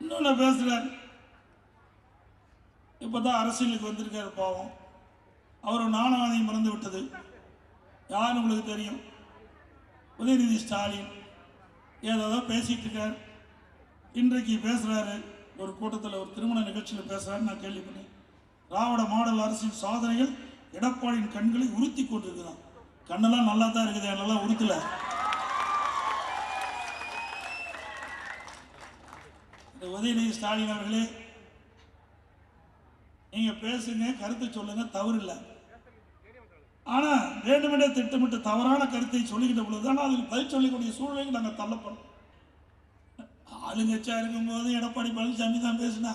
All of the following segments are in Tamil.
இன்னொன்று பேசுகிறார். இப்போ தான் அரசியலுக்கு வந்திருக்காரு பாவம். அவர் நாணவாதியம் மறந்து விட்டது. யார் உங்களுக்கு தெரியும்? உதயநிதி ஸ்டாலின் ஏதோ பேசிட்டு இருக்கார். இன்றைக்கு பேசுகிறாரு ஒரு கூட்டத்தில், ஒரு திருமண நிகழ்ச்சியில் பேசுகிறாரு. நான் கேள்விப்பட்டேன். திராவிட மாடல் அரசின் சாதனைகள் எடப்பாடியின் கண்களை உறுத்தி கொண்டிருக்கிறான். கண்ணெல்லாம் நல்லா தான் இருக்குது, என்னெல்லாம் உறுத்தல. உதயநிதி ஸ்டாலின் அவர்களே, நீங்க பேசுங்க, கருத்து சொல்லுங்க, தவறு இல்லை. ஆனா வேண்டுமென்றே திட்டமிட்டு தவறான கருத்தை சொல்லிக்கிட்ட பொழுதுதான் அதுக்கு பதில் சொல்லக்கூடிய சூழ்நிலைக்கு நாங்கள் தள்ளப்படும். ஆளுங்கட்சியா இருக்கும் போது எடப்பாடி பழனிசாமி தான் பேசினா,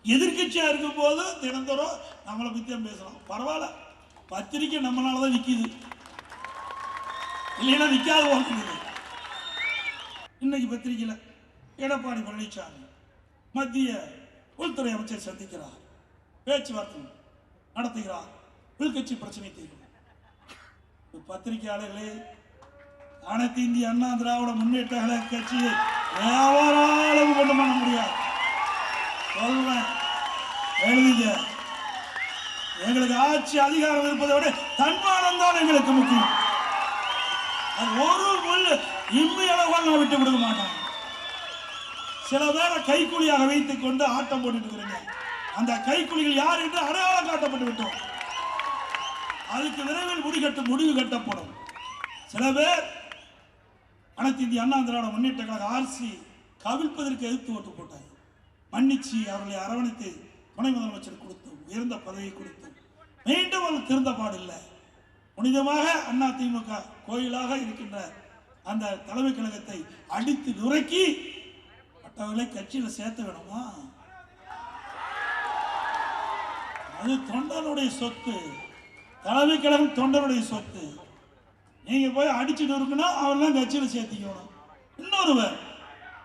எதிர்கட்சியா இருக்கும் போது தினந்தோறும் நம்மளை பத்தி தான் பேசலாம். பரவாயில்ல, பத்திரிக்கை நம்மளாலதான் விற்கிது, இல்லைன்னா விற்காத வாழ்க்கை. இன்னைக்கு பத்திரிகையில் எடப்பாடி பழனிசாமி மத்திய உள்துறை அமைச்சர் சந்திக்கிறார், பேச்சுவார்த்தை நடத்துகிறார், உள்கட்சி பிரச்சனை தீர்வு. பத்திரிகையாளர்களே, அனைத்து இந்திய அண்ணா திராவிட முன்னேற்ற கழக கட்சியை எவராலும் கொண்டு பண்ண முடியாது. சொல்றேன், எழுதுங்க. எங்களுக்கு ஆட்சி அதிகாரம் இருப்பதை விட தன்மானம் தான் எங்களுக்கு முக்கியம். அது ஒரு முள் இம்மி அளவால் நான் விட்டு கொடுக்க மாட்டேன். சில பேரை கைக்கூலியாக வைத்துக் கொண்டு ஆட்டம் போட்டு இருக்கிறீங்க. அந்த கைக்கூலிகள் யார் என்று அடையாளம் காட்டப்பட்டு விட்டோம். அதுக்கு விரைவில் முடிவு கட்டப்படும். சில பேர் அனைத்து இந்திய அண்ணா திராவிட முன்னேற்ற கழக ஆர்சி கவிழ்ப்பதற்கு எதிர்த்து ஓட்டு போட்டாங்க. மன்னிச்சு அவர்களை அரவணைத்து துணை முதலமைச்சர் கொடுத்தோம், உயர்ந்த பதவியை கொடுத்தோம். மீண்டும் அவர்கள் திருந்த பாடில்லை. புனிதமாக அதிமுக கோயிலாக இருக்கின்ற அந்த தலைமை கழகத்தை அடித்து நுரைக்கி மற்றவர்களை கட்சியில் சேர்த்த வேணுமா? அது தொண்டனுடைய சொத்து. தலைமை கழகம் தொண்டனுடைய சொத்து. நீங்க போய் அடிச்சுட்டு இருக்கணும், அவரெல்லாம் கட்சியில் சேர்த்திக்கணும். இன்னொருவர்